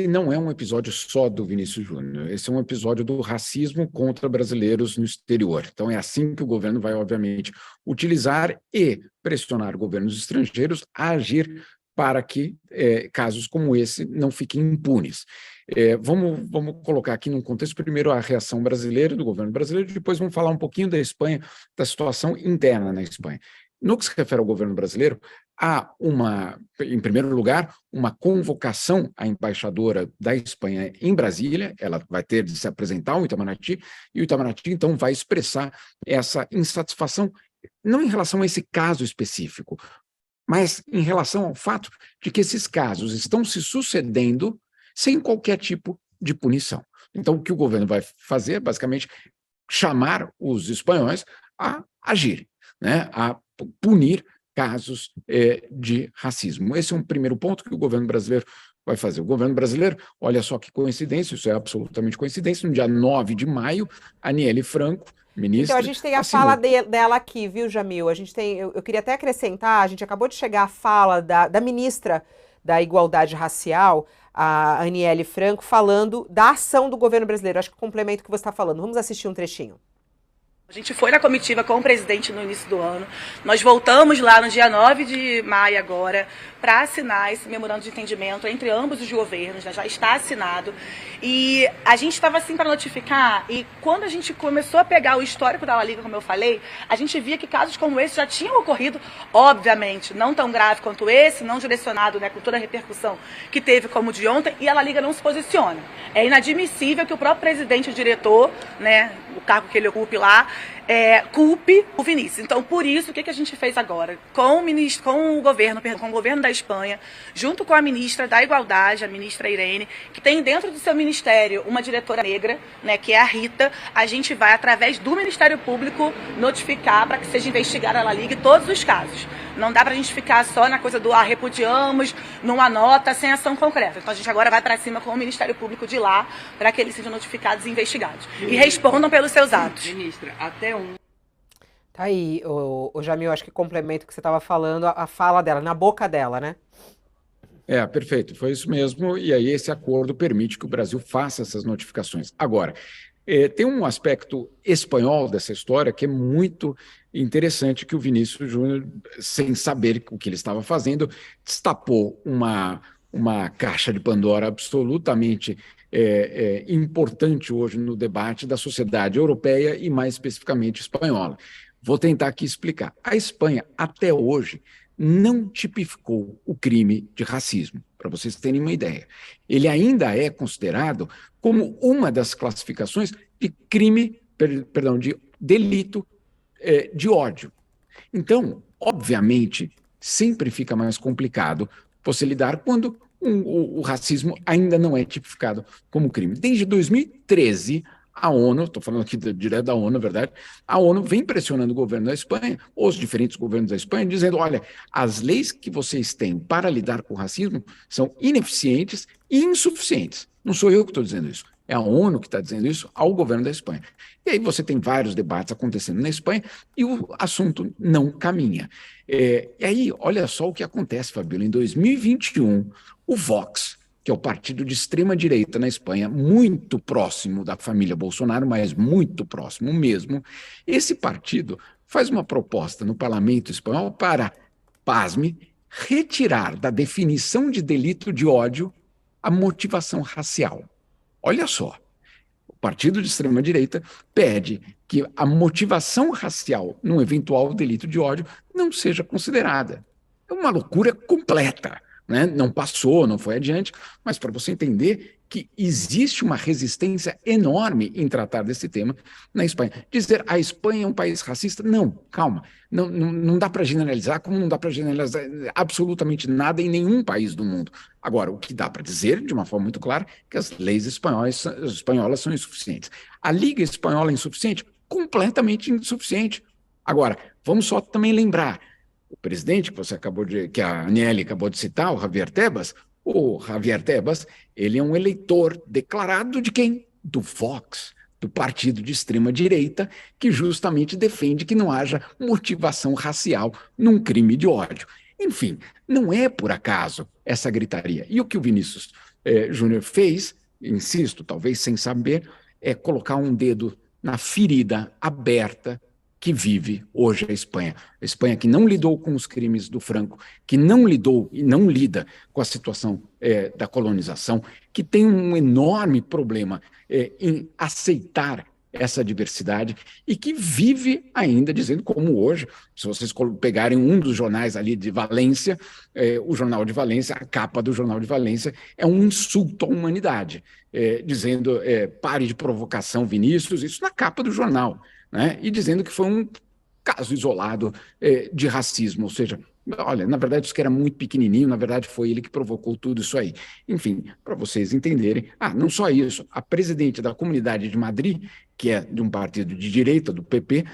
não é um episódio só do Vinícius Júnior, esse é um episódio do racismo contra brasileiros no exterior. Então é assim que o governo vai, obviamente, utilizar e pressionar governos estrangeiros a agir para que casos como esse não fiquem impunes. Vamos colocar aqui num contexto, primeiro, a reação brasileira, do governo brasileiro, depois vamos falar um pouquinho da Espanha, da situação interna na Espanha. No que se refere ao governo brasileiro, há em primeiro lugar, uma convocação à embaixadora da Espanha em Brasília, ela vai ter de se apresentar ao Itamaraty, e o Itamaraty, então, vai expressar essa insatisfação, não em relação a esse caso específico, mas em relação ao fato de que esses casos estão se sucedendo sem qualquer tipo de punição. Então, o que o governo vai fazer é, basicamente, chamar os espanhóis a agir, né, a punir casos de racismo. Esse é um primeiro ponto que o governo brasileiro vai fazer. O governo brasileiro, olha só que coincidência, isso é absolutamente coincidência, no dia 9 de maio, Aniele Franco, ministra... Então, a gente tem a fala dela aqui, viu, Jamil? A gente tem, eu queria até acrescentar, a gente acabou de chegar à fala da ministra da Igualdade Racial, a Aniele Franco, falando da ação do governo brasileiro. Acho que complementa o que você está falando. Vamos assistir um trechinho. A gente foi na comitiva com o presidente no início do ano. Nós voltamos lá no dia 9 de maio agora para assinar esse memorando de entendimento entre ambos os governos, né? Já está assinado. E a gente estava assim para notificar, e quando a gente começou a pegar o histórico da La Liga, como eu falei, a gente via que casos como esse já tinham ocorrido, obviamente, não tão grave quanto esse, não direcionado, né, com toda a repercussão que teve como o de ontem, e a La Liga não se posiciona. É inadmissível que o próprio presidente e diretor, né, o cargo que ele ocupe lá, culpe o Vinícius. Então, por isso, o que a gente fez agora? Com o governo da Espanha, junto com a ministra da Igualdade, a ministra Irene, que tem dentro do seu ministério uma diretora negra, né, que é a Rita, a gente vai, através do Ministério Público, notificar para que seja investigada a La Liga todos os casos. Não dá para a gente ficar só na coisa do repudiamos, numa nota, sem ação concreta. Então, a gente agora vai para cima com o Ministério Público de lá, para que eles sejam notificados e investigados. E respondam pelos seus atos. Ministra, até Tá aí, o Jamil, acho que complementa o que você estava falando, a fala dela, na boca dela, né? Perfeito, foi isso mesmo, e aí esse acordo permite que o Brasil faça essas notificações. Agora, tem um aspecto espanhol dessa história que é muito interessante, que o Vinícius Júnior, sem saber o que ele estava fazendo, destapou uma caixa de Pandora absolutamente importante hoje no debate da sociedade europeia e, mais especificamente, espanhola. Vou tentar aqui explicar. A Espanha, até hoje, não tipificou o crime de racismo, para vocês terem uma ideia. Ele ainda é considerado como uma das classificações de crime, de delito de ódio. Então, obviamente, sempre fica mais complicado você lidar quando o racismo ainda não é tipificado como crime. Desde 2013, a ONU, estou falando aqui direto da ONU, na verdade, a ONU vem pressionando o governo da Espanha, os diferentes governos da Espanha, dizendo, olha, as leis que vocês têm para lidar com o racismo são ineficientes e insuficientes. Não sou eu que estou dizendo isso, é a ONU que está dizendo isso ao governo da Espanha. E aí você tem vários debates acontecendo na Espanha e o assunto não caminha. E aí, olha só o que acontece, Fabíola. Em 2021, o Vox, que é o partido de extrema-direita na Espanha, muito próximo da família Bolsonaro, mas muito próximo mesmo, esse partido faz uma proposta no parlamento espanhol para, pasme, retirar da definição de delito de ódio a motivação racial. Olha só, o partido de extrema-direita pede que a motivação racial num eventual delito de ódio não seja considerada. É uma loucura completa. Né? Não passou, não foi adiante, mas para você entender que existe uma resistência enorme em tratar desse tema na Espanha. Dizer a Espanha é um país racista, não, calma, não dá para generalizar, como não dá para generalizar absolutamente nada em nenhum país do mundo. Agora, o que dá para dizer, de uma forma muito clara, é que as leis espanholas são insuficientes. A Liga Espanhola é insuficiente? Completamente insuficiente. Agora, vamos só também lembrar, o presidente que a Aniele acabou de citar, o Javier Tebas, ele é um eleitor declarado de quem? Do Vox, do partido de extrema-direita, que justamente defende que não haja motivação racial num crime de ódio. Enfim, não é por acaso essa gritaria. E o que o Vinícius Júnior fez, insisto, talvez sem saber, é colocar um dedo na ferida aberta que vive hoje a Espanha. A Espanha que não lidou com os crimes do Franco, que não lidou e não lida com a situação da colonização, que tem um enorme problema em aceitar essa diversidade e que vive ainda dizendo como hoje, se vocês pegarem um dos jornais ali de Valência, o Jornal de Valência, a capa do Jornal de Valência é um insulto à humanidade, dizendo pare de provocação, Vinícius, isso na capa do jornal, né? E dizendo que foi um caso isolado de racismo, ou seja, olha, na verdade isso que era muito pequenininho, na verdade foi ele que provocou tudo isso aí. Enfim, para vocês entenderem, não só isso, a presidente da Comunidade de Madrid, que é de um partido de direita, do PP,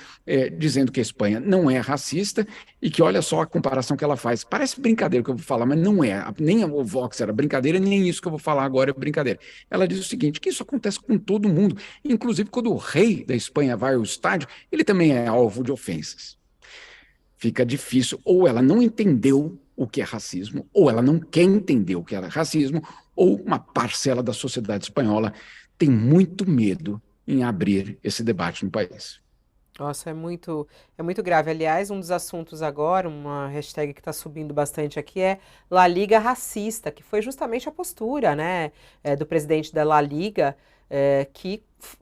dizendo que a Espanha não é racista e que olha só a comparação que ela faz. Parece brincadeira que eu vou falar, mas não é. Nem o Vox era brincadeira, nem isso que eu vou falar agora é brincadeira. Ela diz o seguinte, que isso acontece com todo mundo, inclusive quando o rei da Espanha vai ao estádio, ele também é alvo de ofensas. Fica difícil, ou ela não entendeu o que é racismo, ou ela não quer entender o que é racismo, ou uma parcela da sociedade espanhola tem muito medo em abrir esse debate no país. Nossa, é muito grave. Aliás, um dos assuntos agora, uma hashtag que está subindo bastante aqui é La Liga racista, que foi justamente a postura, né, do presidente da La Liga, que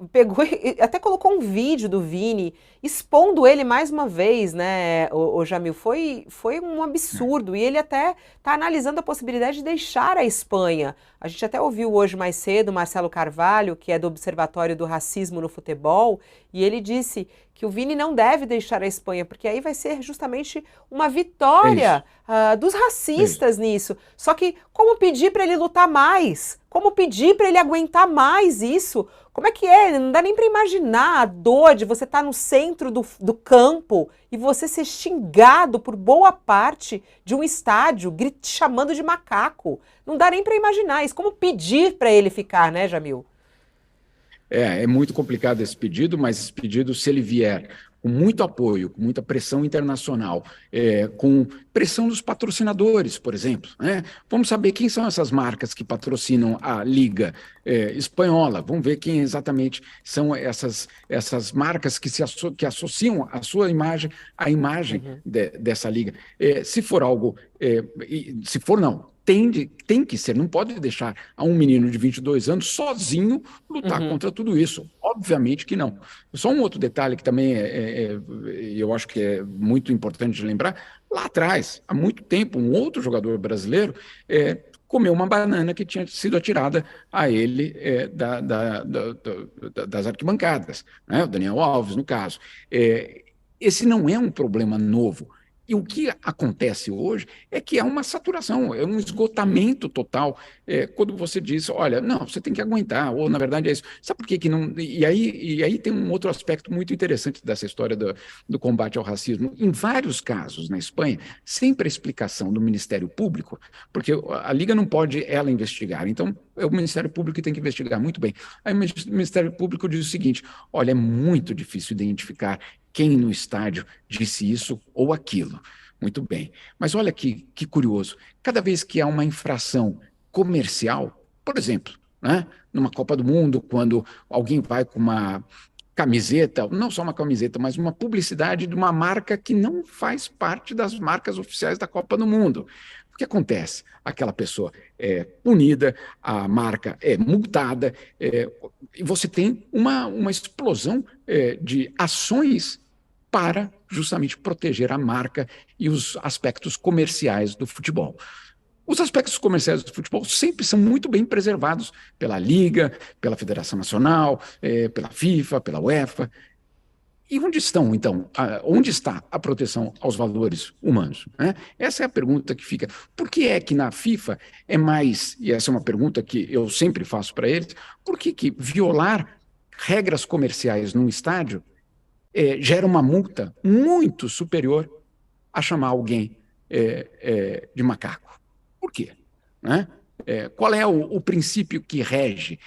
pegou e até colocou um vídeo do Vini expondo ele mais uma vez, né, o Jamil, foi um absurdo, e ele até está analisando a possibilidade de deixar a Espanha. A gente até ouviu hoje mais cedo Marcelo Carvalho, que é do Observatório do Racismo no Futebol, e ele disse que o Vini não deve deixar a Espanha, porque aí vai ser justamente uma vitória dos racistas nisso. Só que como pedir para ele lutar mais? Como pedir para ele aguentar mais isso? Como é que é? Não dá nem para imaginar a dor de você estar no centro do campo e você ser xingado por boa parte de um estádio, chamando de macaco. Não dá nem para imaginar isso. Como pedir para ele ficar, né, Jamil? É muito complicado esse pedido, mas esse pedido, se ele vier com muito apoio, com muita pressão internacional, com pressão dos patrocinadores, por exemplo, né? Vamos saber quem são essas marcas que patrocinam a Liga Espanhola, vamos ver quem exatamente são essas marcas que associam a sua imagem à imagem dessa Liga. Se for algo, se for não, tem que ser, não pode deixar a um menino de 22 anos sozinho lutar contra tudo isso. Obviamente que não. Só um outro detalhe que também eu acho que é muito importante de lembrar, lá atrás, há muito tempo, um outro jogador brasileiro comeu uma banana que tinha sido atirada a ele das arquibancadas, né? O Daniel Alves, no caso. Esse não é um problema novo. E o que acontece hoje é que é uma saturação, é um esgotamento total, quando você diz, olha, não, você tem que aguentar, ou na verdade é isso. Sabe por que que não... E aí tem um outro aspecto muito interessante dessa história do combate ao racismo. Em vários casos na Espanha, sempre a explicação do Ministério Público, porque a Liga não pode ela investigar, então é o Ministério Público que tem que investigar, muito bem. Aí o Ministério Público diz o seguinte, olha, é muito difícil identificar quem no estádio disse isso ou aquilo. Muito bem. Mas olha que curioso. Cada vez que há uma infração comercial, por exemplo, né, numa Copa do Mundo, quando alguém vai com uma camiseta, não só uma camiseta, mas uma publicidade de uma marca que não faz parte das marcas oficiais da Copa do Mundo. O que acontece? Aquela pessoa é punida, a marca é multada, e você tem uma explosão de ações para justamente proteger a marca e os aspectos comerciais do futebol. Os aspectos comerciais do futebol sempre são muito bem preservados pela Liga, pela Federação Nacional, pela FIFA, pela UEFA. E onde estão, então? Onde está a proteção aos valores humanos, né? Essa é a pergunta que fica. Por que é que na FIFA é mais, e essa é uma pergunta que eu sempre faço para eles, por que violar regras comerciais num estádio gera uma multa muito superior a chamar alguém de macaco? Por quê? Né? Qual é o princípio que rege